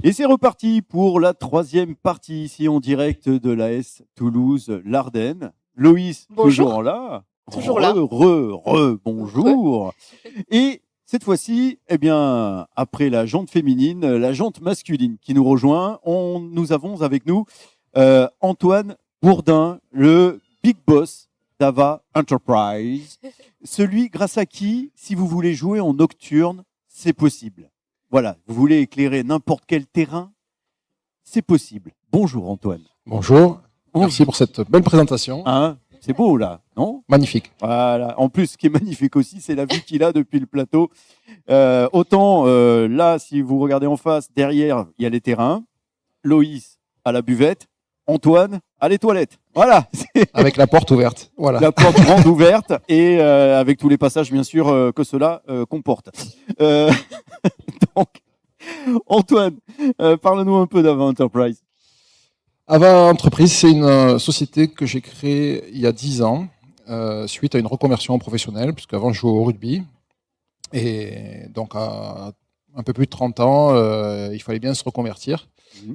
Et c'est reparti pour la troisième partie ici en direct de l'AS Toulouse Lardenne. Loïs, Bonjour. toujours là. Toujours là. Bonjour. Et cette fois-ci, eh bien, après la jante féminine, la jante masculine qui nous rejoint, nous avons avec nous Antoine Bourdin, le big boss d'Ava Enterprise. Celui grâce à qui, si vous voulez jouer en nocturne, c'est possible. Voilà, vous voulez éclairer n'importe quel terrain, c'est possible. Bonjour Antoine. Bonjour, merci pour cette belle présentation. Hein, c'est beau là, non? Magnifique. Voilà. En plus, ce qui est magnifique aussi, c'est la vue qu'il a depuis le plateau. Autant là, si vous regardez en face, derrière, il y a les terrains. Loïs à la buvette. Antoine à les toilettes. Voilà. Avec la porte ouverte. Voilà. La porte grande ouverte et avec tous les passages, bien sûr, que cela comporte. Donc, Antoine, parle-nous un peu d'Ava Enterprise. Ava Entreprise, c'est une société que j'ai créée il y a 10 ans, suite à une reconversion professionnelle, puisqu'avant je jouais au rugby. Et donc, à un peu plus de 30 ans, il fallait bien se reconvertir.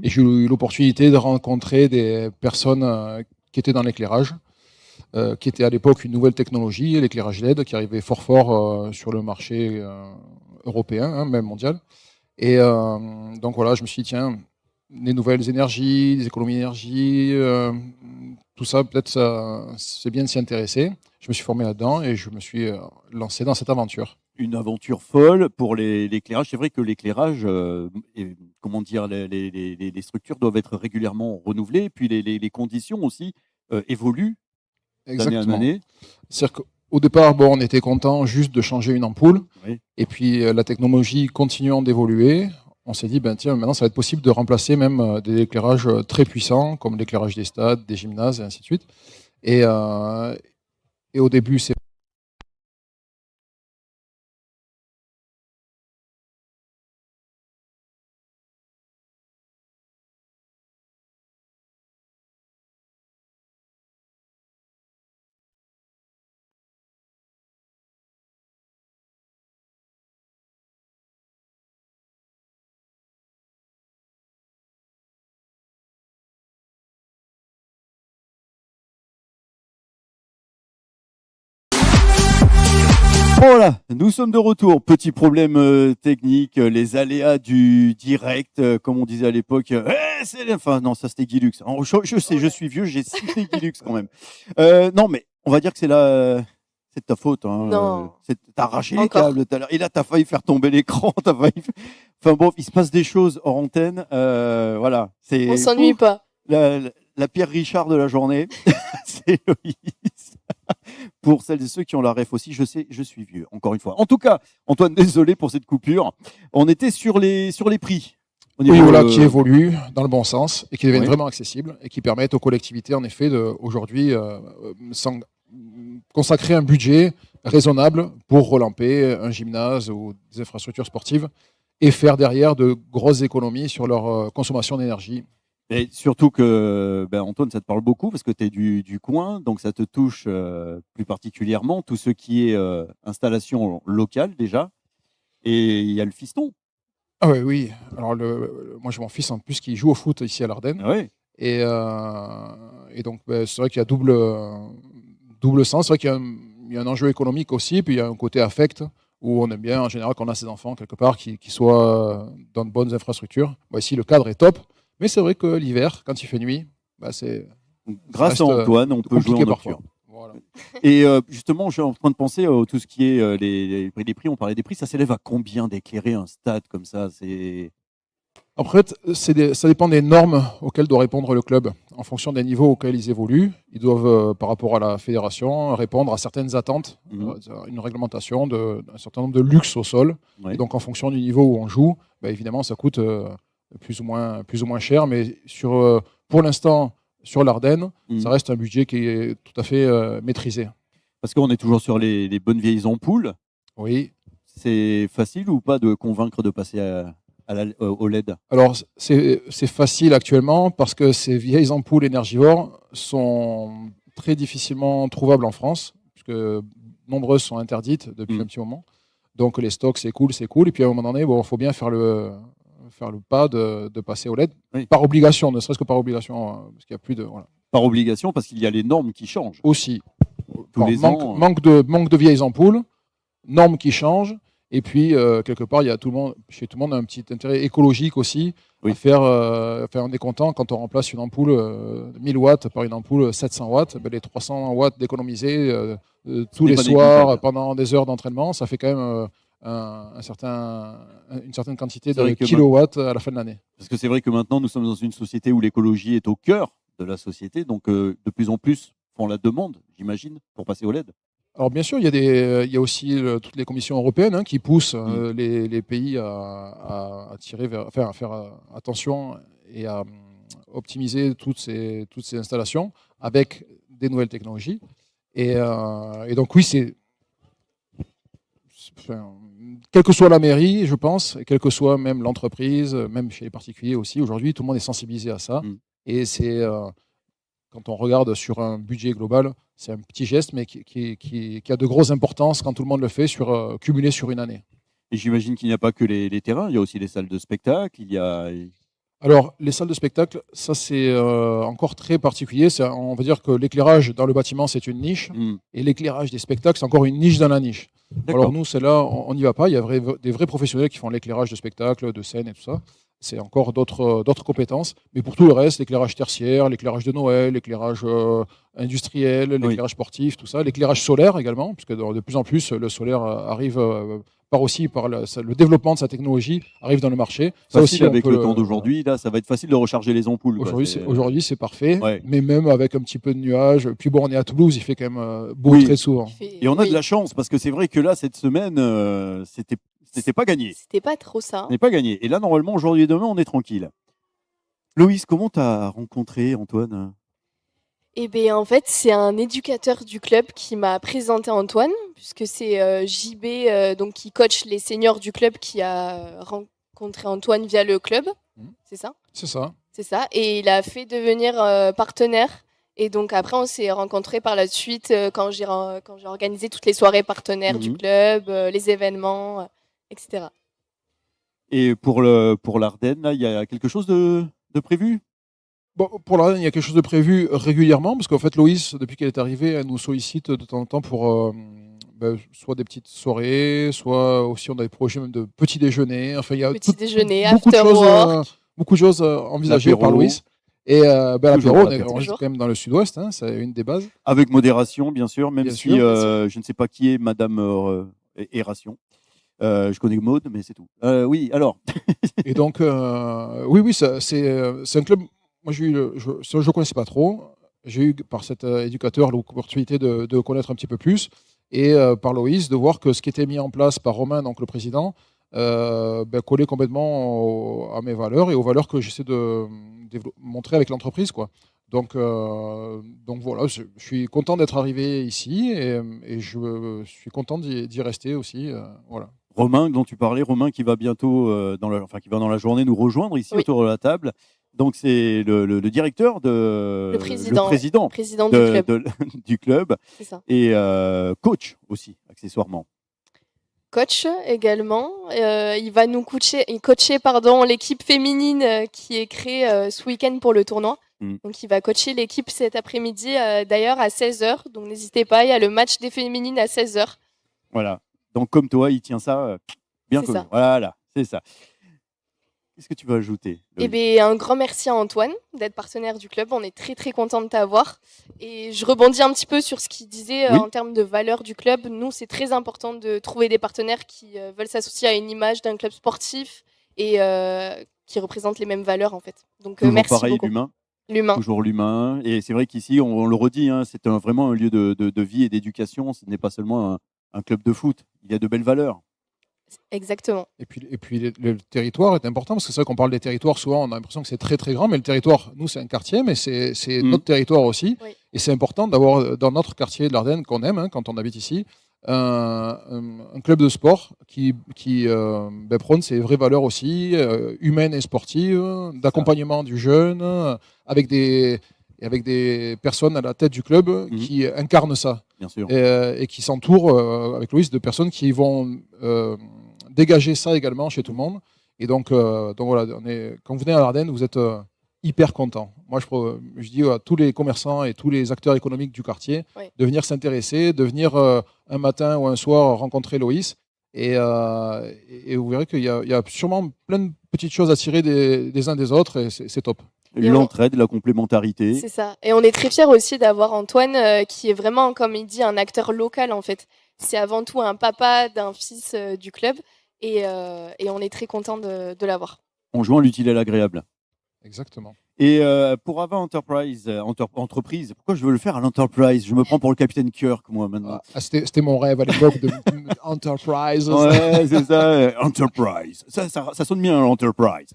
Et j'ai eu l'opportunité de rencontrer des personnes qui étaient dans l'éclairage, qui était à l'époque une nouvelle technologie, l'éclairage LED, qui arrivait fort sur le marché européen, même mondial. Et donc voilà, je me suis dit, tiens, les nouvelles énergies, les économies d'énergie, tout ça, peut-être c'est bien de s'y intéresser. Je me suis formé là-dedans et je me suis lancé dans cette aventure. Une aventure folle pour l'éclairage. C'est vrai que l'éclairage, comment dire, les structures doivent être régulièrement renouvelées, et puis les conditions aussi évoluent d'année en année. C'est-à-dire qu'au départ, on était content juste de changer une ampoule, oui. Et puis la technologie continuant d'évoluer, on s'est dit, tiens, maintenant ça va être possible de remplacer même des éclairages très puissants, comme l'éclairage des stades, des gymnases, et ainsi de suite. Et au début, c'est Voilà, nous sommes de retour. Petit problème technique, les aléas du direct, comme on disait à l'époque. Enfin, non, ça c'était Guilux. Je sais, je suis vieux, j'ai cité Guilux quand même. Non, mais on va dire que c'est de ta faute. Hein. Non. T'as arraché les câbles tout à l'heure. Et là, t'as failli faire tomber l'écran. Enfin bon, il se passe des choses hors antenne. Voilà. On s'ennuie pas. La Pierre Richard de la journée, c'est Loïs. Pour celles et ceux qui ont la ref aussi, je sais, je suis vieux, encore une fois. En tout cas, Antoine, désolé pour cette coupure. On était sur les prix. Oui, voilà, qui évoluent dans le bon sens et qui deviennent vraiment accessibles et qui permettent aux collectivités, en effet, aujourd'hui, consacrer un budget raisonnable pour relamper un gymnase ou des infrastructures sportives et faire derrière de grosses économies sur leur consommation d'énergie. Et surtout que, Antoine, ça te parle beaucoup parce que tu es du coin, donc ça te touche plus particulièrement, tout ce qui est installation locale déjà. Et il y a le fiston. Ah oui. Alors, moi, j'ai mon fils en plus qui joue au foot ici à l'Ardenne. Ah ouais. Et donc, c'est vrai qu'il y a double sens. C'est vrai qu'il y a un enjeu économique aussi, puis il y a un côté affect où on aime bien, en général, qu'on a ses enfants quelque part qui soient dans de bonnes infrastructures. Ici, le cadre est top. Mais c'est vrai que l'hiver, quand il fait nuit, c'est. Grâce à Antoine, on peut jouer en nocturne. Voilà. Et justement, je suis en train de penser à tout ce qui est les prix. On parlait des prix. Ça s'élève à combien d'éclairer un stade comme ça? Après, ça dépend des normes auxquelles doit répondre le club. En fonction des niveaux auxquels ils évoluent, ils doivent, par rapport à la fédération, répondre à certaines attentes, une réglementation d'un certain nombre de luxe au sol. Et donc, en fonction du niveau où on joue, évidemment, ça coûte plus ou moins cher, mais pour l'instant, sur l'Ardenne, ça reste un budget qui est tout à fait maîtrisé. Parce qu'on est toujours sur les bonnes vieilles ampoules. Oui. C'est facile ou pas de convaincre de passer au LED? Alors, c'est facile actuellement parce que ces vieilles ampoules énergivores sont très difficilement trouvables en France, puisque nombreuses sont interdites depuis un petit moment. Donc, les stocks s'écoulent. Et puis, à un moment donné, il faut bien faire faire le pas de passer au LED Oui. par obligation, ne serait-ce que par obligation, parce qu'il n'y a plus de voilà. Par obligation, parce qu'il y a les normes qui changent. Aussi, Tous les ans. manque de vieilles ampoules, normes qui changent, et puis quelque part, il y a chez tout le monde un petit intérêt écologique aussi. Oui. À faire, on est content quand on remplace une ampoule 1000 watts par une ampoule 700 watts, ben les 300 watts d'économiser tous les soirs pendant des heures d'entraînement, ça fait quand même une certaine quantité de kilowatts à la fin de l'année. Parce que c'est vrai que maintenant, nous sommes dans une société où l'écologie est au cœur de la société, donc de plus en plus font la demande, j'imagine, pour passer au LED. Alors bien sûr, il y a aussi toutes les commissions européennes qui poussent les pays à faire attention et à optimiser toutes ces installations avec des nouvelles technologies. Et donc oui, quelle que soit la mairie, je pense, et quelle que soit même l'entreprise, même chez les particuliers aussi, aujourd'hui, tout le monde est sensibilisé à ça. Et c'est quand on regarde sur un budget global, c'est un petit geste, mais qui a de grosses importances quand tout le monde le fait, cumulé sur une année. Et j'imagine qu'il n'y a pas que les terrains, il y a aussi les salles de spectacle, Alors, les salles de spectacle, ça c'est encore très particulier. On va dire que l'éclairage dans le bâtiment, c'est une niche, et l'éclairage des spectacles, c'est encore une niche dans la niche. Alors nous, c'est là, on n'y va pas. Il y a des vrais professionnels qui font l'éclairage de spectacle, de scène et tout ça. C'est encore d'autres compétences. Mais pour tout le reste, l'éclairage tertiaire, l'éclairage de Noël, l'éclairage industriel, l'éclairage sportif, tout ça, l'éclairage solaire également, puisque de plus en plus, le solaire arrive par le développement de sa technologie arrive dans le marché. Ça aussi, avec le temps d'aujourd'hui, là, ça va être facile de recharger les ampoules. Aujourd'hui, c'est parfait, mais même avec un petit peu de nuages. Puis bon, on est à Toulouse, il fait quand même beau très souvent. Et on a de la chance, parce que c'est vrai que là, cette semaine, c'était pas gagné. C'était pas trop ça. Ce n'est pas gagné. Et là, normalement, aujourd'hui et demain, on est tranquille. Loïs, comment tu as rencontré Antoine ? Eh bien, en fait, c'est un éducateur du club qui m'a présenté Antoine, puisque c'est JB donc, qui coach les seniors du club qui a rencontré Antoine via le club. C'est ça ? C'est ça. C'est ça. Et il a fait devenir partenaire. Et donc, après, on s'est rencontrés par la suite quand j'ai organisé toutes les soirées partenaires du club, les événements, etc. Et pour l'Ardenne, là, il y a quelque chose de prévu ? Bon, pour l'Ardenne, il y a quelque chose de prévu régulièrement, parce qu'en fait, Loïs, depuis qu'elle est arrivée, elle nous sollicite de temps en temps pour soit des petites soirées, soit aussi on a des projets même de petits déjeuners. Enfin, il y a beaucoup de choses envisagées par Loïs. Et l'apéro, on est quand même dans le sud-ouest, hein, c'est une des bases. Avec modération, bien sûr, même si je ne sais pas qui est Madame Eration. Je connais Maud, mais c'est tout. Oui, alors. Et donc, oui, c'est un club. Moi, je ne connaissais pas trop. J'ai eu, par cet éducateur, l'opportunité de connaître un petit peu plus. Et par Loïs, de voir que ce qui était mis en place par Romain, donc le président, collait complètement à mes valeurs et aux valeurs que j'essaie de montrer avec l'entreprise, quoi. Donc voilà, je suis content d'être arrivé ici et je suis content d'y rester aussi. Voilà. Romain, dont tu parlais, Romain qui va bientôt, qui va dans la journée nous rejoindre ici autour de la table. Donc c'est le directeur le président du club c'est ça. Et coach aussi, accessoirement. Coach également. Il va nous coacher l'équipe féminine qui est créée ce week-end pour le tournoi. Donc il va coacher l'équipe cet après-midi d'ailleurs à 16h. Donc n'hésitez pas, il y a le match des féminines à 16h. Voilà. Donc comme toi, il tient ça bien connu. Voilà, c'est ça. Qu'est-ce que tu veux ajouter ? Eh bien, un grand merci à Antoine d'être partenaire du club. On est très très content de t'avoir. Et je rebondis un petit peu sur ce qu'il disait en termes de valeur du club. Nous, c'est très important de trouver des partenaires qui veulent s'associer à une image d'un club sportif et qui représentent les mêmes valeurs en fait. Donc merci pareil, beaucoup. L'humain. Toujours l'humain. Et c'est vrai qu'ici, on le redit, hein, c'est vraiment un lieu de vie et d'éducation. Ce n'est pas seulement un club de foot. Il y a de belles valeurs. Exactement. Et puis le territoire est important, parce que c'est vrai qu'on parle des territoires, souvent on a l'impression que c'est très très grand, mais le territoire, nous c'est un quartier, mais c'est notre territoire aussi. Oui. Et c'est important d'avoir dans notre quartier de l'Ardenne, qu'on aime quand on habite ici, un club de sport qui prône ses vraies valeurs aussi, humaines et sportives, d'accompagnement du jeune, avec des personnes à la tête du club qui incarnent ça. Bien sûr. Et qui s'entourent avec Loïs de personnes qui vont dégager ça également chez tout le monde Et donc voilà, quand vous venez à l'Ardenne, vous êtes hyper content. Moi, je dis à tous les commerçants et tous les acteurs économiques du quartier de venir s'intéresser, de venir un matin ou un soir rencontrer Loïs. Et vous verrez qu'il y a sûrement plein de petites choses à tirer des uns des autres et c'est top. L'entraide, la complémentarité. C'est ça. Et on est très fiers aussi d'avoir Antoine qui est vraiment, comme il dit, un acteur local en fait. C'est avant tout un papa d'un fils du club et on est très content de l'avoir. On joint l'utile à l'agréable. Exactement. Et pour Ava Enterprise, entreprise, pourquoi je veux le faire à l'Enterprise? Je me prends pour le capitaine Kirk, moi, maintenant. C'était mon rêve à l'époque de Enterprise. Ouais, c'est ça, Enterprise. Ça sonne bien, l'Enterprise.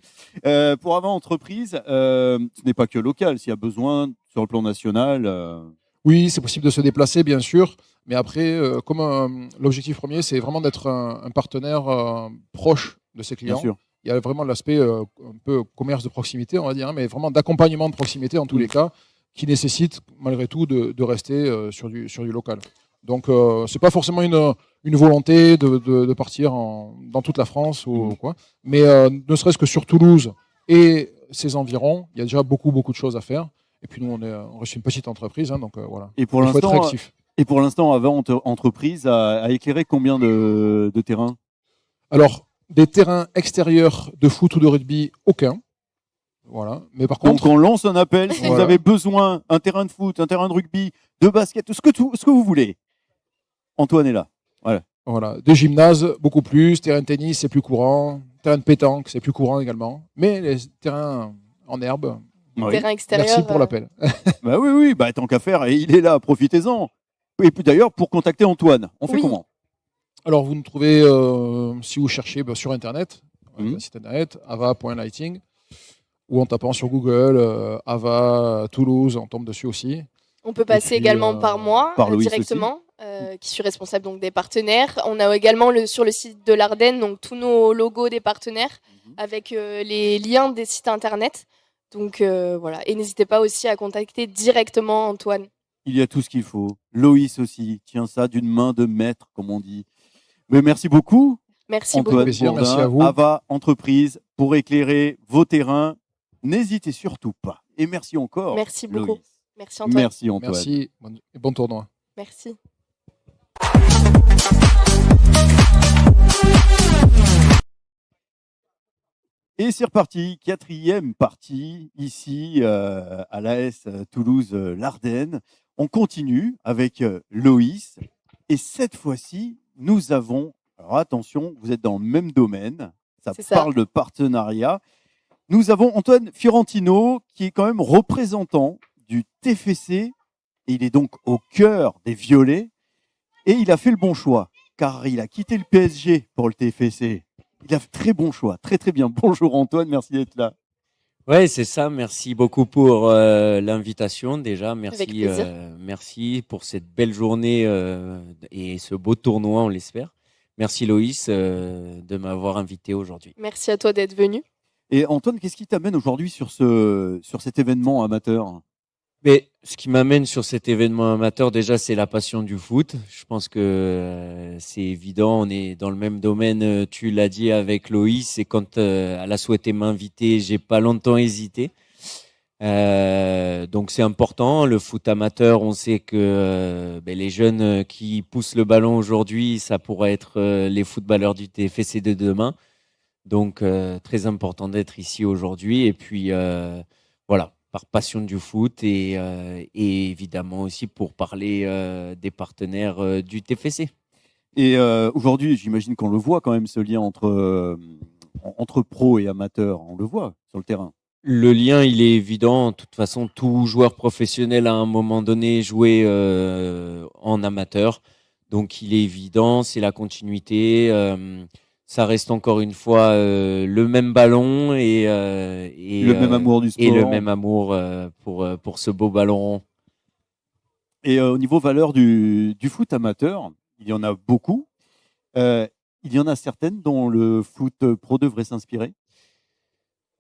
Pour Ava Entreprise, ce n'est pas que local. S'il y a besoin sur le plan national. Oui, c'est possible de se déplacer, bien sûr. Mais après, comme l'objectif premier, c'est vraiment d'être un partenaire proche de ses clients. Bien sûr. Il y a vraiment l'aspect un peu commerce de proximité, on va dire, mais vraiment d'accompagnement de proximité en tous les cas, qui nécessite malgré tout de rester sur du local. Donc, ce n'est pas forcément une volonté de partir dans toute la France ou quoi, mais ne serait-ce que sur Toulouse et ses environs, il y a déjà beaucoup de choses à faire. Et puis nous, on reste une petite entreprise, hein, donc voilà. Et pour il faut être réactif. Et pour l'instant, Ava Entreprise a éclairé combien de terrains? Alors, des terrains extérieurs de foot ou de rugby, aucun. Voilà. Mais par contre, donc on lance un appel si vous avez besoin un terrain de foot, un terrain de rugby, de basket, ce que vous voulez. Antoine est là. Voilà. Des gymnases, beaucoup plus. Terrain de tennis, c'est plus courant. Terrain de pétanque, c'est plus courant également. Mais les terrains en herbe. Terrain extérieur. Merci pour l'appel. Bah oui, tant qu'à faire, et il est là, profitez-en. Et puis d'ailleurs, pour contacter Antoine, on fait comment? Alors, vous nous trouvez, si vous cherchez sur Internet, site Internet, ava.lighting, ou en tapant sur Google, Ava Toulouse, on tombe dessus aussi. On peut passer également par moi, directement, qui suis responsable donc, des partenaires. On a également sur le site de l'Ardenne donc, tous nos logos des partenaires avec les liens des sites Internet. Donc voilà, et n'hésitez pas aussi à contacter directement Antoine. Il y a tout ce qu'il faut. Loïs aussi, tient ça d'une main de maître, comme on dit. Mais merci beaucoup. Merci Antoine beaucoup. Bourdin, merci à vous. Ava Entreprise, pour éclairer vos terrains. N'hésitez surtout pas. Et merci encore. Merci beaucoup. Loïs. Merci Antoine. Merci Antoine. Merci et bon tournoi. Merci. Et c'est reparti, 4e partie ici à l'AS Toulouse-L'Ardenne. On continue avec Loïs. Et cette fois-ci, nous avons, alors attention, vous êtes dans le même domaine, ça parle de partenariat. Nous avons Antoine Fiorentino qui est quand même représentant du TFC et il est donc au cœur des Violets et il a fait le bon choix car il a quitté le PSG pour le TFC. Il a fait très bon choix, très très bien. Bonjour Antoine, merci d'être là. Ouais, c'est ça. Merci beaucoup pour l'invitation déjà. Merci pour cette belle journée et ce beau tournoi, on l'espère. Merci Loïs de m'avoir invité aujourd'hui. Merci à toi d'être venu. Et Antoine, qu'est-ce qui t'amène aujourd'hui sur cet événement amateur? Mais ce qui m'amène sur cet événement amateur, déjà, c'est la passion du foot. Je pense que c'est évident. On est dans le même domaine. Tu l'as dit avec Loïs. Et quand elle a souhaité m'inviter, j'ai pas longtemps hésité. Donc c'est important. Le foot amateur, on sait que les jeunes qui poussent le ballon aujourd'hui, ça pourrait être les footballeurs du TFC de demain. Donc très important d'être ici aujourd'hui. Et puis voilà. Par passion du foot et évidemment aussi pour parler des partenaires du TFC. Et aujourd'hui, j'imagine qu'on le voit quand même, ce lien entre pro et amateur, on le voit sur le terrain. Le lien, il est évident. De toute façon, tout joueur professionnel à un moment donné jouait en amateur. Donc il est évident, c'est la continuité. Ça reste encore une fois le même ballon et le même amour du sport. Et le même amour pour ce beau ballon rond. Et au niveau valeur du foot amateur, il y en a beaucoup. Il y en a certaines dont le foot pro devrait s'inspirer.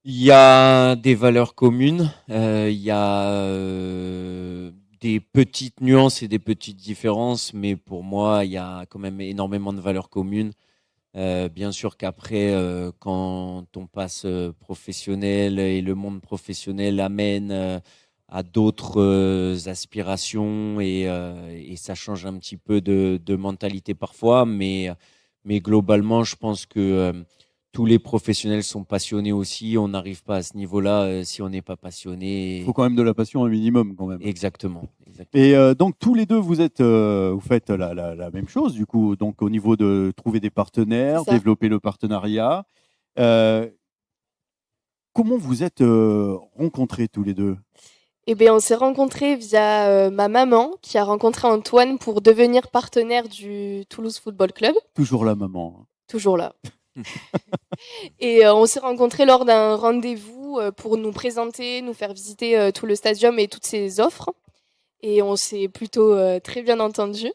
Il y a des valeurs communes. Il y a des petites nuances et des petites différences. Mais pour moi, il y a quand même énormément de valeurs communes. Bien sûr qu'après, quand on passe professionnel et le monde professionnel amène à d'autres aspirations et ça change un petit peu de mentalité parfois, mais globalement, je pense que tous les professionnels sont passionnés aussi. On n'arrive pas à ce niveau-là si on n'est pas Il passionné. faut quand même de la passion un minimum quand même. Exactement. Et donc tous les deux, vous faites la même chose du coup, donc au niveau de trouver des partenaires, C'est ça. développer le partenariat. Comment vous êtes rencontrés tous les deux? Eh bien, on s'est rencontrés via ma maman qui a rencontré Antoine pour devenir partenaire du Toulouse Football Club. Toujours la maman. Toujours là. Et on s'est rencontrés lors d'un rendez-vous pour nous présenter, nous faire visiter tout le stadium et toutes ses offres. Et on s'est plutôt très bien entendus.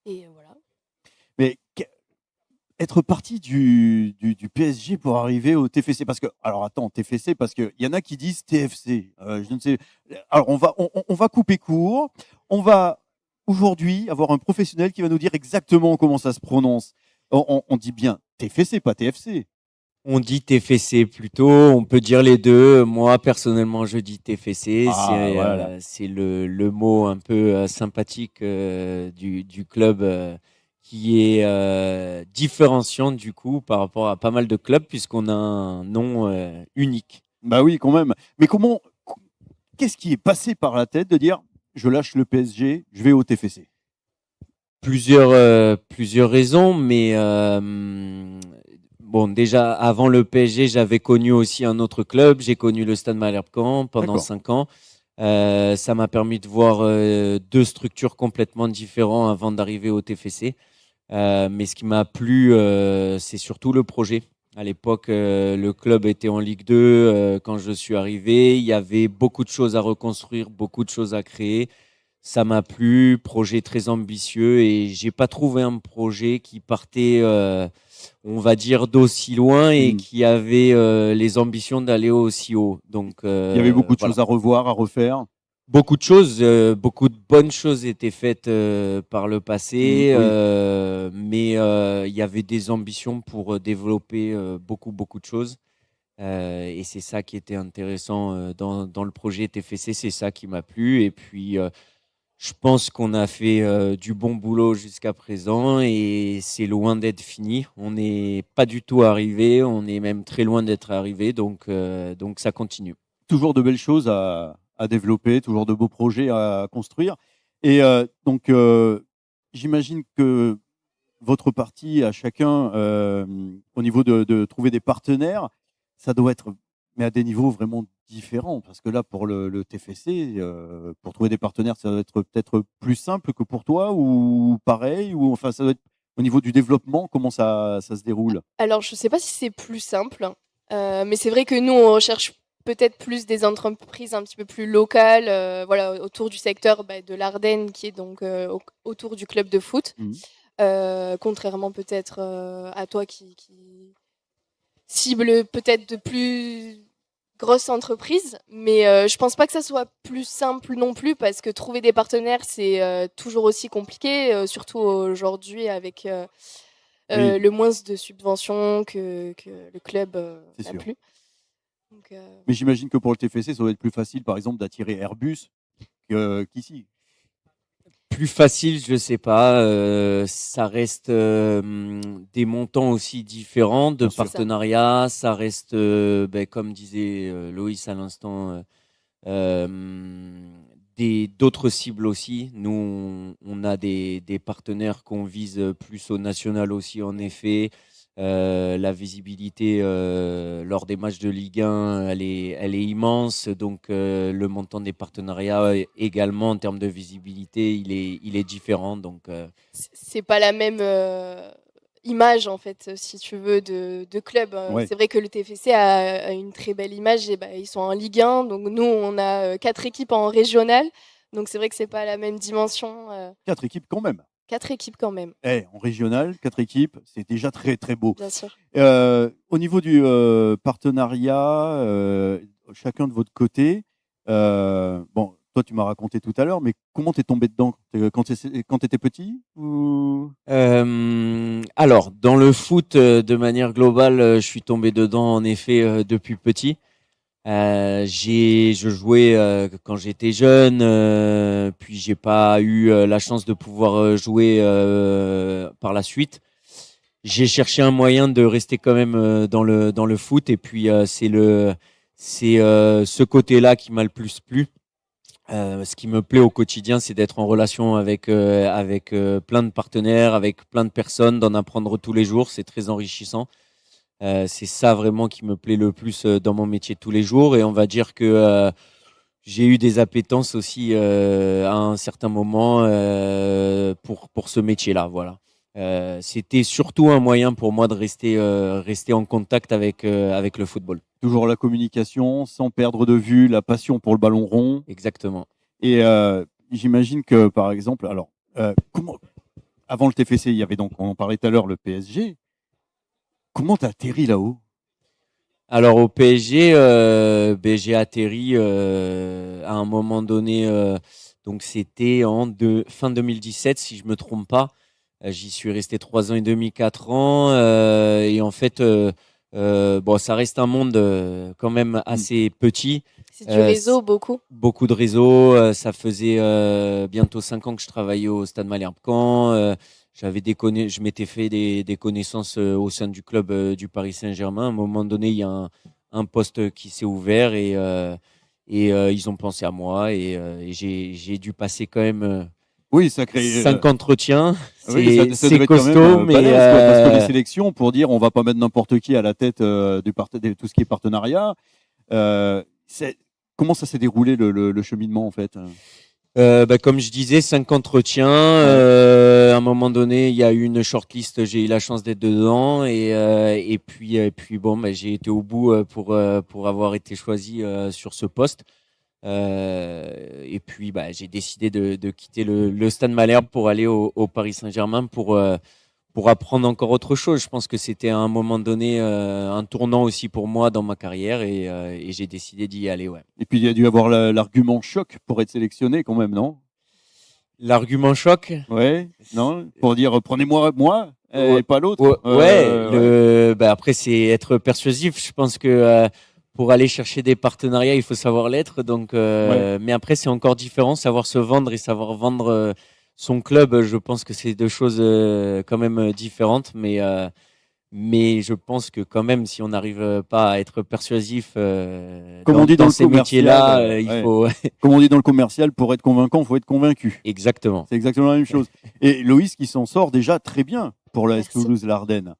Et voilà. Mais être parti du PSG pour arriver au TFC, parce que, alors attends, TFC, parce qu'il y en a qui disent TFC. Je ne sais. Alors on va couper court. On va aujourd'hui avoir un professionnel qui va nous dire exactement comment ça se prononce. On dit bien TFC, pas TFC. On dit TFC plutôt, on peut dire les deux. Moi, personnellement, je dis TFC. Ah, voilà. C'est le mot un peu sympathique du club qui est différenciant du coup par rapport à pas mal de clubs puisqu'on a un nom unique. Bah oui, quand même. Mais qu'est-ce qui est passé par la tête de dire je lâche le PSG, je vais au TFC? Plusieurs raisons, mais bon, déjà avant le PSG, j'avais connu aussi un autre club. J'ai connu le Stade Malherbe-Caen pendant D'accord. 5 ans. Ça m'a permis de voir deux structures complètement différentes avant d'arriver au TFC. Mais ce qui m'a plu, c'est surtout le projet. À l'époque, le club était en Ligue 2 quand je suis arrivé. Il y avait beaucoup de choses à reconstruire, beaucoup de choses à créer. Ça m'a plu, projet très ambitieux et j'ai pas trouvé un projet qui partait, on va dire, d'aussi loin et Mm. qui avait les ambitions d'aller aussi haut. Donc Il y avait beaucoup de voilà. choses à revoir, à refaire. Beaucoup de choses, beaucoup de bonnes choses étaient faites par le passé, Oui. mais il y avait des ambitions pour développer beaucoup de choses. Et c'est ça qui était intéressant dans le projet TFC, c'est ça qui m'a plu. Et puis, je pense qu'on a fait du bon boulot jusqu'à présent et c'est loin d'être fini. On n'est pas du tout arrivé, on est même très loin d'être arrivé, donc ça continue. Toujours de belles choses à développer, toujours de beaux projets à construire. Et donc, j'imagine que votre partie à chacun, au niveau de trouver des partenaires, ça doit être, mais à des niveaux vraiment différents. Parce que là, pour le TFC, pour trouver des partenaires, ça doit être peut-être plus simple que pour toi ou pareil, ou enfin, ça doit être au niveau du développement, comment ça se déroule? Alors, je ne sais pas si c'est plus simple, mais c'est vrai que nous, on recherche peut-être plus des entreprises un petit peu plus locales, voilà, autour du secteur de l'Ardenne, qui est donc autour du club de foot. Mhm. Contrairement peut-être à toi qui cible peut-être de plus grosses entreprises, mais je pense pas que ça soit plus simple non plus parce que trouver des partenaires c'est toujours aussi compliqué, surtout aujourd'hui avec Oui, le moins de subventions que le club c'est n'a sûr. plus. Donc, Mais j'imagine que pour le TFC, ça doit être plus facile, par exemple, d'attirer Airbus qu'ici. Plus facile, je sais pas. Ça reste des montants aussi différents de Bien sûr. partenariat. Ça reste, comme disait Loïs à l'instant, d'autres cibles aussi. Nous, on a des partenaires qu'on vise plus au national aussi, en effet. La visibilité lors des matchs de Ligue 1, elle est immense. Donc, le montant des partenariats également en termes de visibilité, il est différent. Donc, c'est pas la même image en fait, si tu veux, de club. Ouais. C'est vrai que le TFC a une très belle image et ils sont en Ligue 1, donc nous on a 4 équipes en régional, donc c'est vrai que c'est pas la même dimension. 4 équipes quand même. 4 équipes quand même, En régional, 4 équipes, c'est déjà très très beau. bien sûr. Au niveau du partenariat, chacun de votre côté, bon, toi, tu m'as raconté tout à l'heure, mais comment t'es tombé dedans quand t'étais petit ou... Alors, dans le foot, de manière globale, je suis tombé dedans en effet depuis petit. Je jouais quand j'étais jeune, puis j'ai pas eu la chance de pouvoir jouer par la suite. J'ai cherché un moyen de rester quand même dans le foot, et puis c'est ce côté-là qui m'a le plus plu. Ce qui me plaît au quotidien, c'est d'être en relation avec plein de partenaires, avec plein de personnes, d'en apprendre tous les jours. C'est très enrichissant. C'est ça vraiment qui me plaît le plus dans mon métier de tous les jours. Et on va dire que j'ai eu des appétences aussi à un certain moment pour ce métier-là. Voilà. C'était surtout un moyen pour moi de rester en contact avec le football. Toujours la communication, sans perdre de vue la passion pour le ballon rond. Exactement. Et j'imagine que, par exemple, alors, avant le TFC, il y avait donc, on en parlait tout à l'heure, le PSG. Comment tu as atterri là-haut? Alors au PSG, j'ai atterri à un moment donné, donc c'était fin 2017 si je me trompe pas. J'y suis resté 3 ans et demi, 4 ans, et en fait, bon, ça reste un monde quand même assez petit. C'est du réseau, beaucoup. Beaucoup de réseaux. Ça faisait bientôt 5 ans que je travaillais au Stade Malherbe-Caen. Je m'étais fait des connaissances au sein du club du Paris Saint-Germain. À un moment donné, il y a un poste qui s'est ouvert et ils ont pensé à moi et j'ai dû passer quand même oui, ça crée 5 entretiens. Oui, ça c'est devait être quand costaud, même mais balèze, quoi, parce que les sélections, pour dire on va pas mettre n'importe qui à la tête de tout ce qui est partenariat. Comment ça s'est déroulé le cheminement en fait? Comme je disais, 5 entretiens. À un moment donné, il y a eu une shortlist. J'ai eu la chance d'être dedans et puis bon, j'ai été au bout pour avoir été choisi sur ce poste. Et puis j'ai décidé de quitter le Stade Malherbe pour aller au Paris Saint-Germain pour apprendre encore autre chose. Je pense que c'était à un moment donné un tournant aussi pour moi dans ma carrière et j'ai décidé d'y aller. Ouais. Et puis il y a dû avoir l'argument choc pour être sélectionné quand même, non? L'argument choc? Ouais, non? Pour dire prenez-moi moi et pas l'autre. Après c'est être persuasif. Je pense que pour aller chercher des partenariats, il faut savoir l'être. Donc, mais après c'est encore différent, savoir se vendre et savoir vendre son club. Je pense que c'est deux choses quand même différentes, mais je pense que quand même, si on n'arrive pas à être persuasif comme on dit dans ces métiers-là, il faut. Comme on dit dans le commercial, pour être convaincant, il faut être convaincu. Exactement. C'est exactement la même chose. Et Loïs qui s'en sort déjà très bien pour l'AS Toulouse-Lardennes.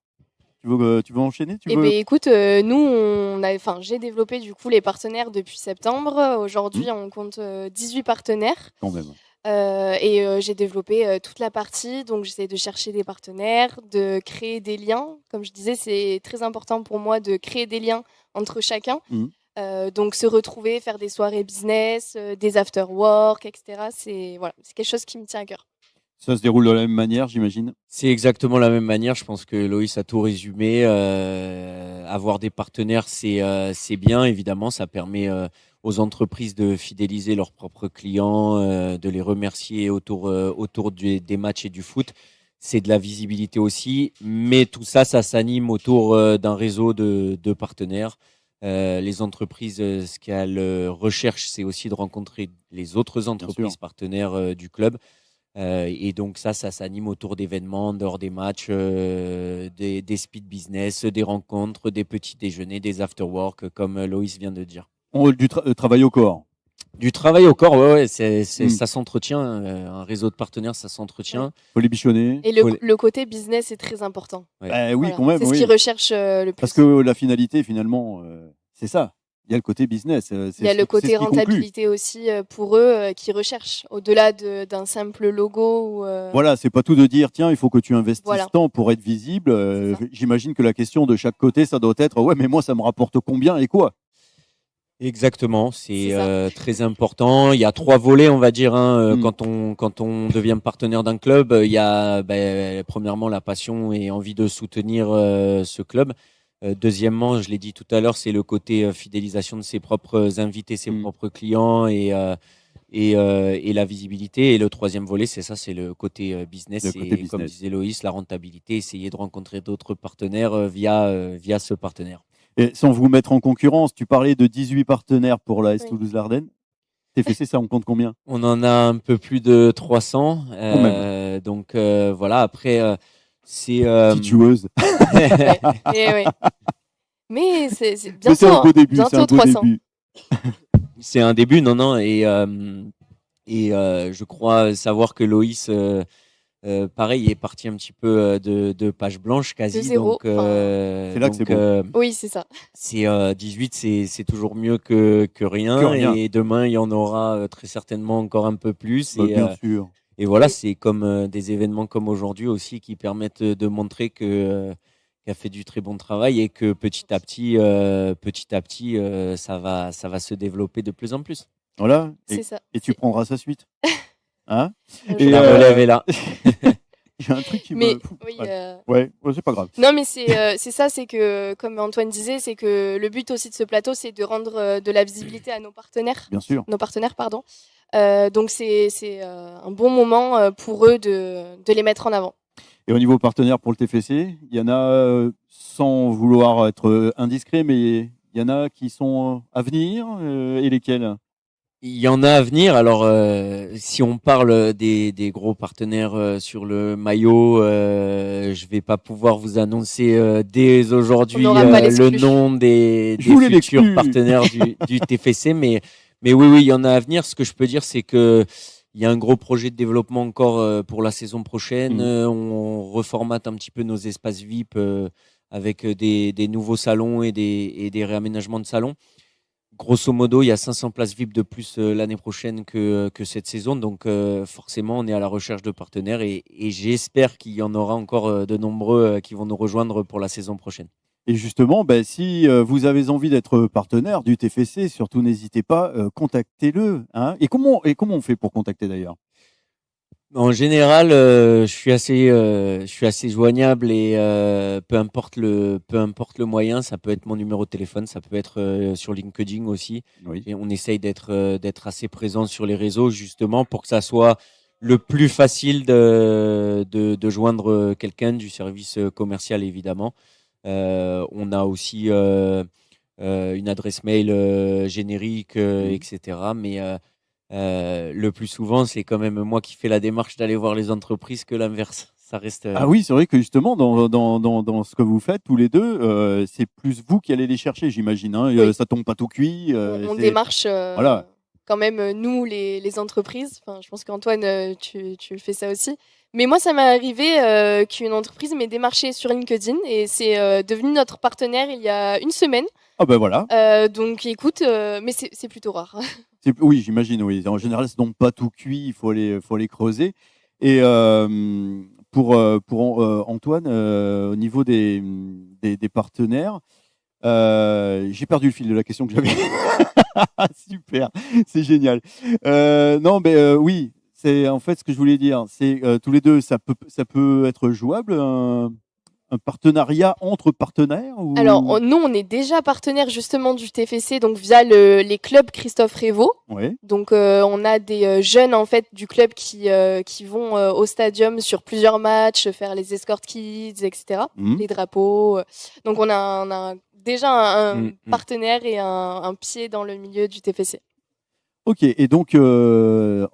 Tu veux enchaîner? Écoute, nous, j'ai développé du coup les partenaires depuis septembre. Aujourd'hui, on compte 18 partenaires. Quand même. J'ai développé toute la partie, donc j'essaie de chercher des partenaires, de créer des liens. Comme je disais, c'est très important pour moi de créer des liens entre chacun. Donc se retrouver, faire des soirées business, des after-work, etc. C'est quelque chose qui me tient à cœur. Ça se déroule de la même manière, j'imagine? C'est exactement la même manière. Je pense que Loïs a tout résumé. Avoir des partenaires, c'est bien, évidemment. Ça permet aux entreprises de fidéliser leurs propres clients, de les remercier autour des matchs et du foot. C'est de la visibilité aussi. Mais tout ça, ça s'anime autour d'un réseau de partenaires. Les entreprises, ce qu'elles recherchent, c'est aussi de rencontrer les autres entreprises partenaires du club. Et donc ça s'anime autour d'événements, dehors des matchs, des speed business, des rencontres, des petits déjeuners, des after-work, comme Loïs vient de dire. Du travail au corps. Du travail au corps, ouais, ça s'entretient. Un réseau de partenaires, ça s'entretient. Faut les bichonner. Et le côté business est très important. Ouais. Oui, quand même. C'est ce qu'ils recherchent le plus. Parce que la finalité, finalement, c'est ça. Il y a le côté business. Il y a le côté rentabilité aussi pour eux qui recherchent, au-delà d'un simple logo. Voilà, c'est pas tout de dire, tiens, il faut que tu investisses tant pour être visible. J'imagine que la question de chaque côté, ça doit être, ouais, mais moi, ça me rapporte combien et quoi? Exactement, c'est très important. Il y a 3 volets, on va dire, quand on devient partenaire d'un club. Il y a premièrement la passion et envie de soutenir ce club. Deuxièmement, je l'ai dit tout à l'heure, c'est le côté fidélisation de ses propres invités, ses propres clients et et la visibilité. Et le troisième volet, c'est ça, c'est le côté business. Le côté Et business. comme disait Loïs, la rentabilité, essayer de rencontrer d'autres partenaires via ce partenaire. Et sans vous mettre en concurrence, tu parlais de 18 partenaires pour l'AS Oui. Toulouse-Larden. TFC, ça, on compte combien? On en a un peu plus de 300. Donc voilà, après, c'est. Petite joueuse. Ouais. Mais c'est Mais bientôt, c'est un beau début, c'est bientôt un beau 300. début. C'est un début, non. Et je crois savoir que Loïs, pareil, est parti un petit peu de page blanche quasi. De zéro, Donc, C'est là que c'est beau. Oui, c'est ça. C'est 18, c'est toujours mieux que rien. Que rien. Et demain, il y en aura très certainement encore un peu plus. Bah, bien sûr. Et voilà, Oui. c'est comme des événements comme aujourd'hui aussi qui permettent de montrer qu'elle fait du très bon travail et que petit à petit, ça va se développer de plus en plus. Voilà. C'est ça. Et tu prendras sa suite. Hein? Et La relève est là. Il y a un truc qui Mais me. oui, Ouais, c'est pas grave. non, mais c'est ça, c'est que, comme Antoine disait, c'est que le but aussi de ce plateau, c'est de rendre de la visibilité à nos partenaires. Bien sûr. Pardon. Donc c'est un bon moment pour eux de les mettre en avant. Et au niveau partenaire pour le TFC, il y en a, sans vouloir être indiscret, mais il y en a qui sont à venir, et lesquels? Il y en a à venir. Alors, si on parle des gros partenaires sur le maillot, je vais pas pouvoir vous annoncer dès aujourd'hui On n'aura pas le l'exclu. nom des Je voulais futurs l'exclu. partenaires du TFC, mais oui, il y en a à venir. Ce que je peux dire, c'est que il y a un gros projet de développement encore pour la saison prochaine. On reformate un petit peu nos espaces VIP avec des nouveaux salons et des réaménagements de salons. Grosso modo, il y a 500 places VIP de plus l'année prochaine que cette saison. Donc, forcément, on est à la recherche de partenaires et j'espère qu'il y en aura encore de nombreux qui vont nous rejoindre pour la saison prochaine. Et justement, si vous avez envie d'être partenaire du TFC, surtout n'hésitez pas, contactez-le. Hein. Et comment on fait pour contacter d'ailleurs? En général, je suis assez joignable et peu importe le moyen, ça peut être mon numéro de téléphone, ça peut être sur LinkedIn aussi. Oui. Et on essaye d'être assez présent sur les réseaux justement pour que ça soit le plus facile de joindre quelqu'un du service commercial évidemment. On a aussi une adresse mail générique, etc. Mais le plus souvent, c'est quand même moi qui fais la démarche d'aller voir les entreprises que l'inverse. Ça reste. Ah oui, c'est vrai que justement, dans ce que vous faites tous les deux, c'est plus vous qui allez les chercher, j'imagine. Hein. Oui. Ça tombe pas tout cuit. On c'est- démarche Voilà. quand même, nous, les entreprises. Enfin, je pense qu'Antoine, tu fais ça aussi. Mais moi, ça m'est arrivé qu'une entreprise m'ait démarché sur LinkedIn et c'est devenu notre partenaire il y a une semaine. Ah ben voilà. Donc écoute, mais c'est plutôt rare. Oui, j'imagine, oui. En général, ça tombe pas tout cuit, il faut aller creuser. Et pour Antoine, au niveau des partenaires, j'ai perdu le fil de la question que j'avais. Super, c'est génial. Non, mais oui, c'est en fait ce que je voulais dire. C'est tous les deux, ça peut être jouable, un partenariat entre partenaires ou... Alors, nous, on est déjà partenaire justement du TFC, donc via les clubs Christophe Révaux. Ouais. Donc, on a des jeunes en fait du club qui vont au stadium sur plusieurs matchs, faire les escort kids, etc. Mhm. Les drapeaux. Donc, on a déjà un Mhm. partenaire et un pied dans le milieu du TFC. Ok, et donc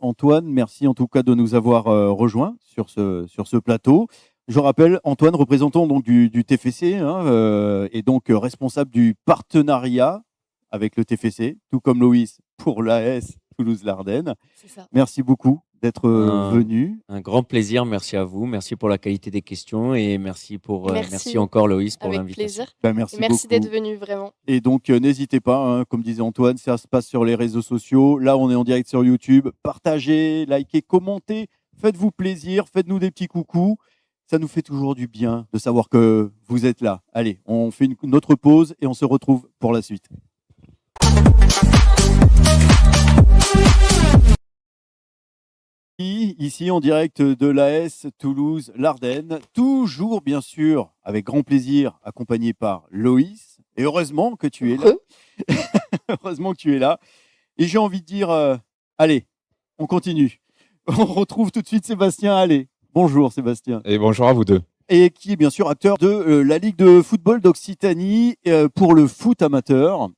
Antoine, merci en tout cas de nous avoir rejoints sur ce plateau. Je rappelle, Antoine, représentant donc du TFC, hein, et donc responsable du partenariat avec le TFC, tout comme Loïs pour l'AS Toulouse-Larden. C'est ça. Merci beaucoup d'être venu. Un grand plaisir, merci à vous, merci pour la qualité des questions et merci Merci. encore Loïs pour Avec l'invitation. plaisir. Merci Et merci beaucoup. d'être venu vraiment. Et donc, n'hésitez pas, hein, comme disait Antoine, ça se passe sur les réseaux sociaux. Là, on est en direct sur YouTube. Partagez, likez, commentez. Faites-vous plaisir, faites-nous des petits coucous. Ça nous fait toujours du bien de savoir que vous êtes là. Allez, on fait une autre pause et on se retrouve pour la suite. Ici en direct de l'AS Toulouse-Larden, toujours bien sûr avec grand plaisir accompagné par Loïs. Et heureusement que tu es là. Heureusement que tu es là. Et j'ai envie de dire, allez, On continue. On retrouve tout de suite Sébastien Allais. Bonjour Sébastien. Et bonjour à vous deux. Et qui est bien sûr acteur de la Ligue de football d'Occitanie pour le foot amateur.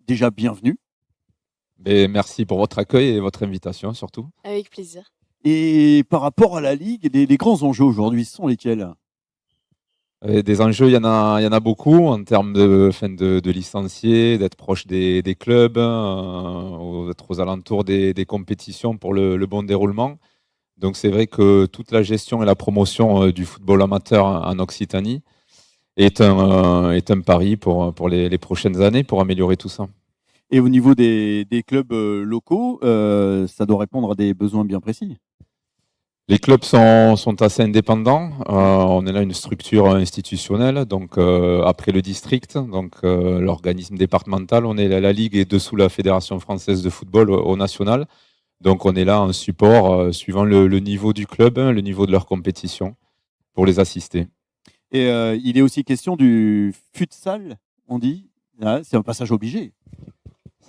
Déjà bienvenue. Et merci pour votre accueil et votre invitation surtout. Avec plaisir. Et par rapport à la Ligue, les grands enjeux aujourd'hui sont lesquels? Des enjeux, il y en a beaucoup en termes de licenciés, d'être proche des clubs, d'être aux alentours des compétitions pour le bon déroulement. Donc c'est vrai que toute la gestion et la promotion du football amateur en Occitanie est un pari pour les prochaines années pour améliorer tout ça. Et au niveau des clubs locaux, ça doit répondre à des besoins bien précis. Les clubs sont assez indépendants. On est là une structure institutionnelle, donc après le district, donc l'organisme départemental, on est la Ligue est dessous la Fédération française de football au national. Donc on est là en support suivant le niveau du club, le niveau de leur compétition, pour les assister. Et il est aussi question du futsal, on dit. Ah, c'est un passage obligé.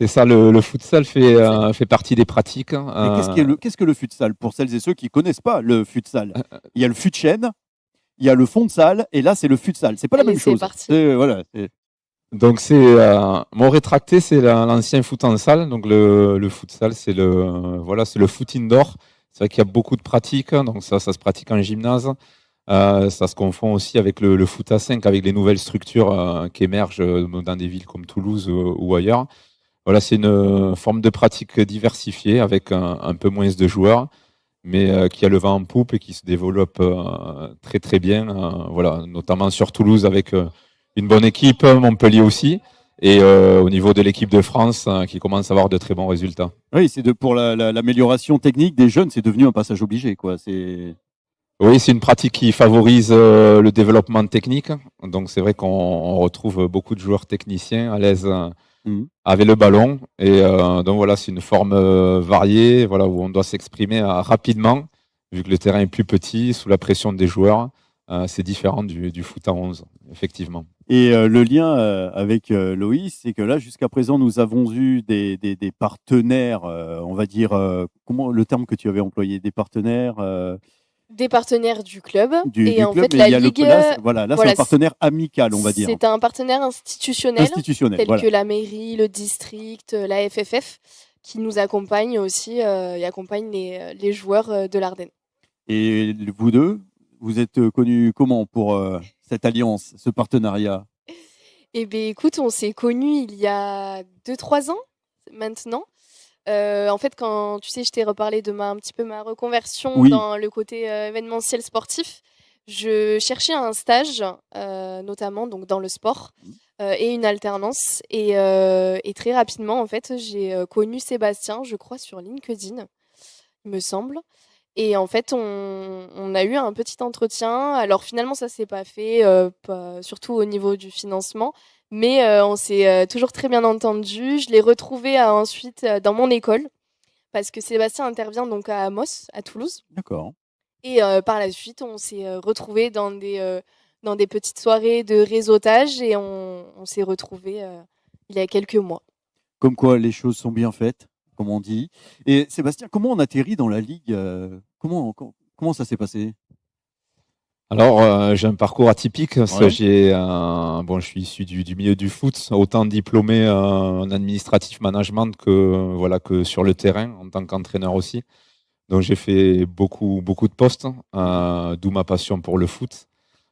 C'est ça, le futsal fait partie des pratiques. Mais qu'est-ce que le futsal pour celles et ceux qui ne connaissent pas le futsal? Il y a le fut-chaîne, il y a le fond de salle, et là c'est le futsal. C'est pas la même chose. Voilà. Donc mon rétracté, c'est l'ancien foot en salle. Donc le futsal, c'est le foot indoor. C'est vrai qu'il y a beaucoup de pratiques. Donc ça se pratique en gymnase. Ça se confond aussi avec le foot à 5, avec les nouvelles structures qui émergent dans des villes comme Toulouse ou ailleurs. Voilà, c'est une forme de pratique diversifiée avec un peu moins de joueurs, mais qui a le vent en poupe et qui se développe très très bien. Voilà, notamment sur Toulouse avec une bonne équipe, Montpellier aussi, et au niveau de l'équipe de France qui commence à avoir de très bons résultats. Oui, pour l'amélioration technique des jeunes, c'est devenu un passage obligé, quoi. Oui, c'est une pratique qui favorise le développement technique. Donc c'est vrai qu'on retrouve beaucoup de joueurs techniciens à l'aise avec le ballon. Et donc voilà, c'est une forme variée, voilà, où on doit s'exprimer rapidement, vu que le terrain est plus petit, sous la pression des joueurs. C'est différent du foot à 11, effectivement. Et le lien avec Loïs, c'est que là, jusqu'à présent, nous avons eu des partenaires, on va dire, comment le terme que tu avais employé, des partenaires des partenaires du club. Et en fait, la Ligue, là, c'est un partenaire amical, on va dire. C'est un partenaire institutionnel tel que la mairie, le district, la FFF, qui nous accompagne aussi et accompagne les joueurs de l'Ardenne. Et vous deux, vous êtes connus comment pour cette alliance, ce partenariat? Eh bien, écoute, on s'est connus il y a 2-3 ans maintenant. En fait, quand tu sais, je t'ai reparlé de un petit peu ma reconversion dans le côté événementiel sportif, je cherchais un stage, notamment donc dans le sport, et une alternance. Et très rapidement, en fait, j'ai connu Sébastien, je crois, sur LinkedIn, il me semble. Et en fait, on a eu un petit entretien. Alors finalement, ça s'est pas fait, surtout au niveau du financement. Mais on s'est toujours très bien entendu. Je l'ai retrouvé ensuite dans mon école, parce que Sébastien intervient donc à Amos, à Toulouse. D'accord. Et par la suite, on s'est retrouvés dans des petites soirées de réseautage et on s'est retrouvés il y a quelques mois. Comme quoi, les choses sont bien faites, comme on dit. Et Sébastien, comment on atterrit dans la Ligue? Comment ça s'est passé? Alors, j'ai un parcours atypique. Je suis issu du milieu du foot, autant diplômé en administratif management que sur le terrain en tant qu'entraîneur aussi. Donc, j'ai fait beaucoup de postes, d'où ma passion pour le foot.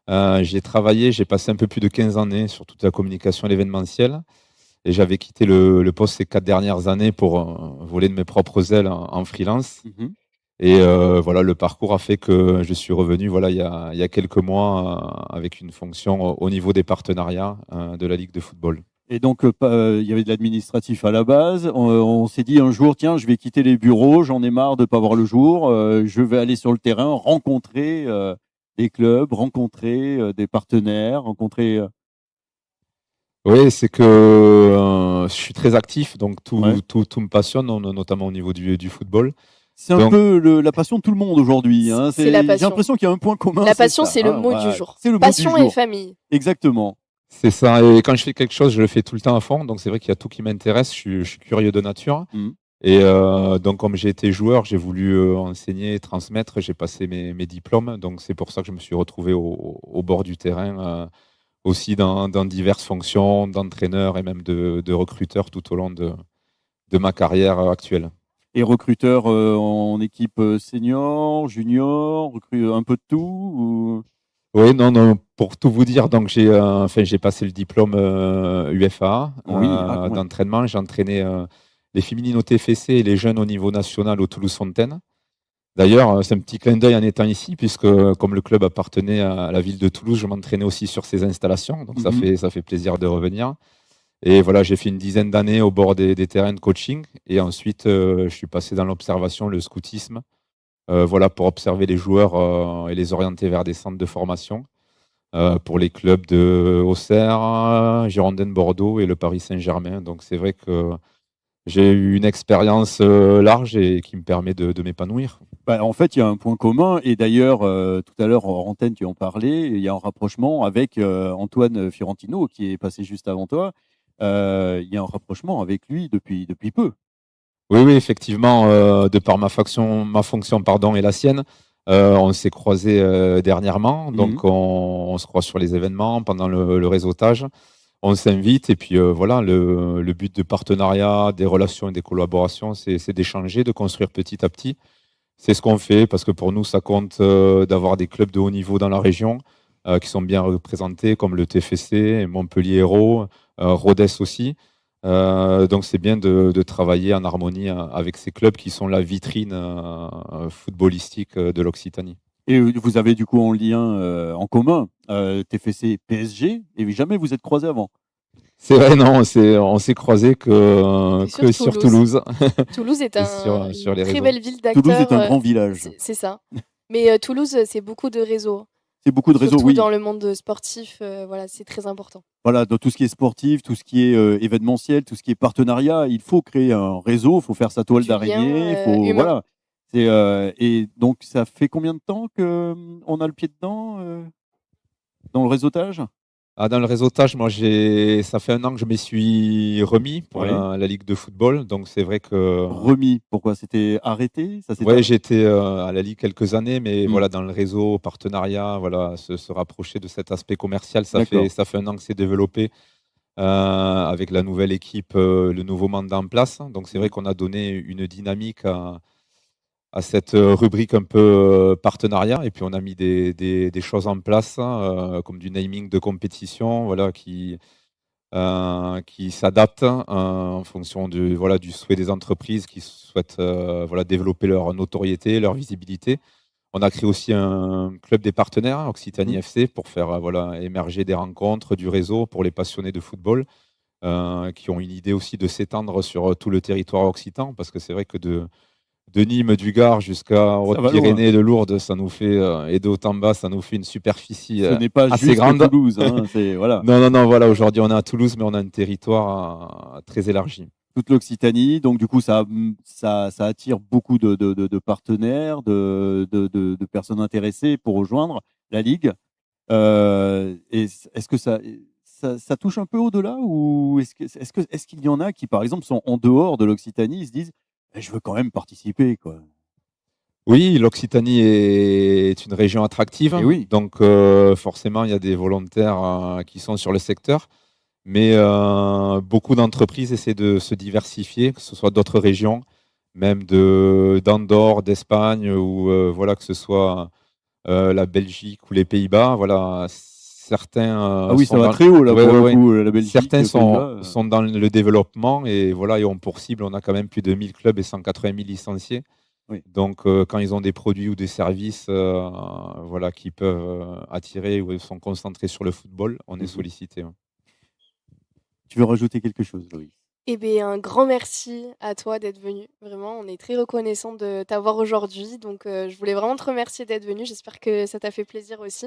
J'ai passé un peu plus de 15 années sur toute la communication et l'événementiel. Et j'avais quitté le poste ces 4 dernières années pour voler de mes propres ailes en freelance. Et le parcours a fait que je suis revenu il y a quelques mois avec une fonction au niveau des partenariats de la Ligue de football. Et donc, il y avait de l'administratif à la base. On s'est dit un jour, tiens, je vais quitter les bureaux, j'en ai marre de ne pas voir le jour. Je vais aller sur le terrain, rencontrer des clubs, rencontrer des partenaires, rencontrer... Oui, c'est que je suis très actif, donc tout me passionne, notamment au niveau du football. C'est un peu la passion de tout le monde aujourd'hui. Hein. C'est la passion. J'ai l'impression qu'il y a un point commun. La passion, c'est le mot du jour. Passion et famille. Exactement. C'est ça. Et quand je fais quelque chose, je le fais tout le temps à fond. Donc c'est vrai qu'il y a tout qui m'intéresse. Je suis curieux de nature. Et donc, comme j'ai été joueur, j'ai voulu enseigner, transmettre. J'ai passé mes diplômes. Donc, c'est pour ça que je me suis retrouvé au bord du terrain, aussi dans diverses fonctions d'entraîneur et même de recruteur tout au long de ma carrière actuelle. Et recruteur en équipe senior, junior, un peu de tout ou... Oui, non, pour tout vous dire, donc j'ai passé le diplôme UFA d'entraînement. J'ai entraîné les féminines au TFC et les jeunes au niveau national au Toulouse Fontaine. D'ailleurs, c'est un petit clin d'œil en étant ici, puisque comme le club appartenait à la ville de Toulouse, je m'entraînais aussi sur ces installations. Donc ça fait plaisir de revenir. Et voilà, j'ai fait une dizaine d'années au bord des terrains de coaching. Et ensuite, je suis passé dans l'observation, le scoutisme, voilà, pour observer les joueurs et les orienter vers des centres de formation pour les clubs de Auxerre, Girondins Bordeaux et le Paris Saint-Germain. Donc c'est vrai que j'ai eu une expérience large et qui me permet de m'épanouir. Bah, en fait, il y a un point commun. Et d'ailleurs, tout à l'heure, en antenne, tu en parlais. Il y a un rapprochement avec Antoine Fiorentino, qui est passé juste avant toi. Il y a un rapprochement avec lui depuis peu. Oui, effectivement, de par ma fonction et la sienne, on s'est croisés dernièrement. Donc, on se croise sur les événements, pendant le réseautage. On s'invite et puis voilà, le but de partenariat, des relations et des collaborations, c'est d'échanger, de construire petit à petit. C'est ce qu'on fait parce que pour nous, ça compte d'avoir des clubs de haut niveau dans la région qui sont bien représentés, comme le TFC, Montpellier Hérault, Rodez aussi. Donc c'est bien de travailler en harmonie avec ces clubs qui sont la vitrine footballistique de l'Occitanie. Et vous avez du coup en lien en commun TFC PSG, et jamais vous êtes croisés avant. C'est vrai, non, on s'est croisés que sur Toulouse. Toulouse est sur une très belle ville d'acteurs. Toulouse est un grand village. C'est ça. Mais Toulouse, c'est beaucoup de réseaux. C'est beaucoup de réseaux, surtout oui. dans le monde sportif, voilà, c'est très important. Voilà, dans tout ce qui est sportif, tout ce qui est événementiel, tout ce qui est partenariat, il faut créer un réseau, il faut faire sa toile d'araignée, voilà. Et donc, ça fait combien de temps qu'on a le pied dedans dans le réseautage? Dans le réseautage, moi, ça fait 1 an que je m'y suis remis pour la Ligue de football. Donc, c'est vrai que. Remis, pourquoi? C'était arrêté? Oui, j'étais à la Ligue quelques années, mais voilà, dans le réseau, partenariat, voilà, se rapprocher de cet aspect commercial, ça fait 1 an que c'est développé avec la nouvelle équipe, le nouveau mandat en place. Donc, c'est vrai qu'on a donné une dynamique à cette rubrique un peu partenariat, et puis on a mis des choses en place comme du naming de compétition, voilà, qui s'adapte en fonction du souhait des entreprises qui souhaitent développer leur notoriété, leur visibilité. On a créé aussi un club des partenaires, Occitanie FC, pour faire émerger des rencontres, du réseau pour les passionnés de football qui ont une idée aussi de s'étendre sur tout le territoire occitan, parce que c'est vrai que de Nîmes, du Gard jusqu'à Haute-Pyrénées, de Lourdes, ça nous fait, et de haut en bas, ça nous fait une superficie Ce n'est pas assez juste grande. Toulouse. Hein, voilà. Non, voilà, aujourd'hui on est à Toulouse, mais on a un territoire très élargi. Toute l'Occitanie, donc du coup ça attire beaucoup de partenaires, de personnes intéressées pour rejoindre la Ligue. Et est-ce que ça touche un peu au-delà, ou est-ce qu'il y en a qui, par exemple, sont en dehors de l'Occitanie, ils se disent je veux quand même participer, quoi. Oui, l'Occitanie est une région attractive, oui. Donc forcément il y a des volontaires qui sont sur le secteur, mais beaucoup d'entreprises essaient de se diversifier, que ce soit d'autres régions, même d'Andorre, d'Espagne, ou voilà, que ce soit la Belgique ou les Pays-Bas, voilà. Certains ça va très haut là, pour le coup, la Belgique. Certains sont dans le développement et voilà, et ont pour cible, on a quand même plus de 1000 clubs et 180 000 licenciés. Oui. Donc quand ils ont des produits ou des services voilà, qui peuvent attirer ou sont concentrés sur le football, on est sollicité. Tu veux rajouter quelque chose, Loïs? Eh bien, un grand merci à toi d'être venu. Vraiment, on est très reconnaissant de t'avoir aujourd'hui. Donc, je voulais vraiment te remercier d'être venu. J'espère que ça t'a fait plaisir aussi.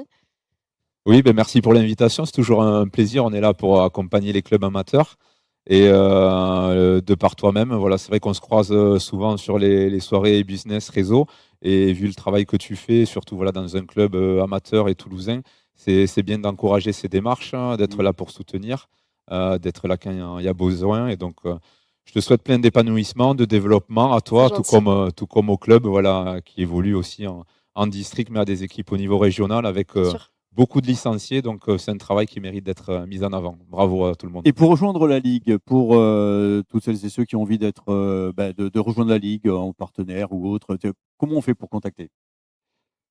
Oui, merci pour l'invitation. C'est toujours un plaisir. On est là pour accompagner les clubs amateurs. Et de par toi-même, voilà, c'est vrai qu'on se croise souvent sur les soirées business réseau. Et vu le travail que tu fais, surtout voilà, dans un club amateur et toulousain, c'est bien d'encourager ces démarches, d'être là pour soutenir, d'être là quand il y a besoin. Et donc, je te souhaite plein d'épanouissement, de développement à toi, C'est tout comme au club, voilà, qui évolue aussi en district, mais à des équipes au niveau régional avec Bien sûr. beaucoup de licenciés. Donc, c'est un travail qui mérite d'être mis en avant. Bravo à tout le monde. Et pour rejoindre la Ligue, pour toutes celles et ceux qui ont envie d'être, de rejoindre la Ligue en partenaire ou autre, comment on fait pour contacter?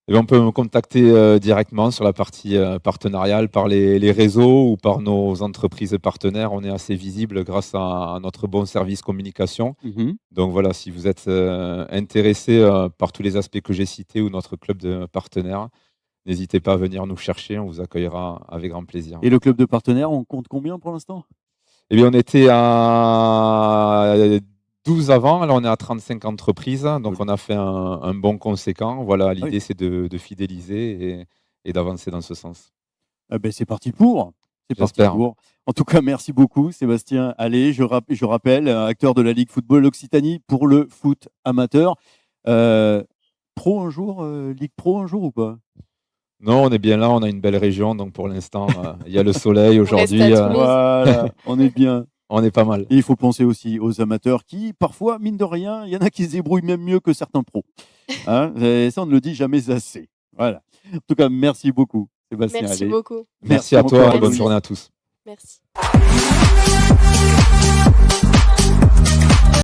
Eh bien, on peut me contacter directement sur la partie partenariale par les réseaux ou par nos entreprises partenaires. On est assez visible grâce à notre bon service communication. Donc voilà, si vous êtes intéressé par tous les aspects que j'ai cités ou notre club de partenaires, n'hésitez pas à venir nous chercher, on vous accueillera avec grand plaisir. Et le club de partenaires, on compte combien pour l'instant? Eh bien, on était à 12 avant, alors on est à 35 entreprises, donc on a fait un bon conséquent. Voilà, l'idée c'est de fidéliser et d'avancer dans ce sens. C'est parti pour. C'est parti J'espère. pour. En tout cas, merci beaucoup, Sébastien Allais. Je rappelle, acteur de la Ligue Football Occitanie pour le foot amateur. Pro un jour, Ligue Pro un jour ou pas? Non, on est bien là, on a une belle région, donc pour l'instant, il y a le soleil aujourd'hui. reste à Toulouse. Voilà, on est bien. On est pas mal. Et il faut penser aussi aux amateurs qui, parfois, mine de rien, il y en a qui se débrouillent même mieux que certains pros. Hein, et ça, on ne le dit jamais assez. Voilà. En tout cas, merci beaucoup, Sébastien Merci Allais. beaucoup. Merci à toi encore. et bonne journée à tous. Merci.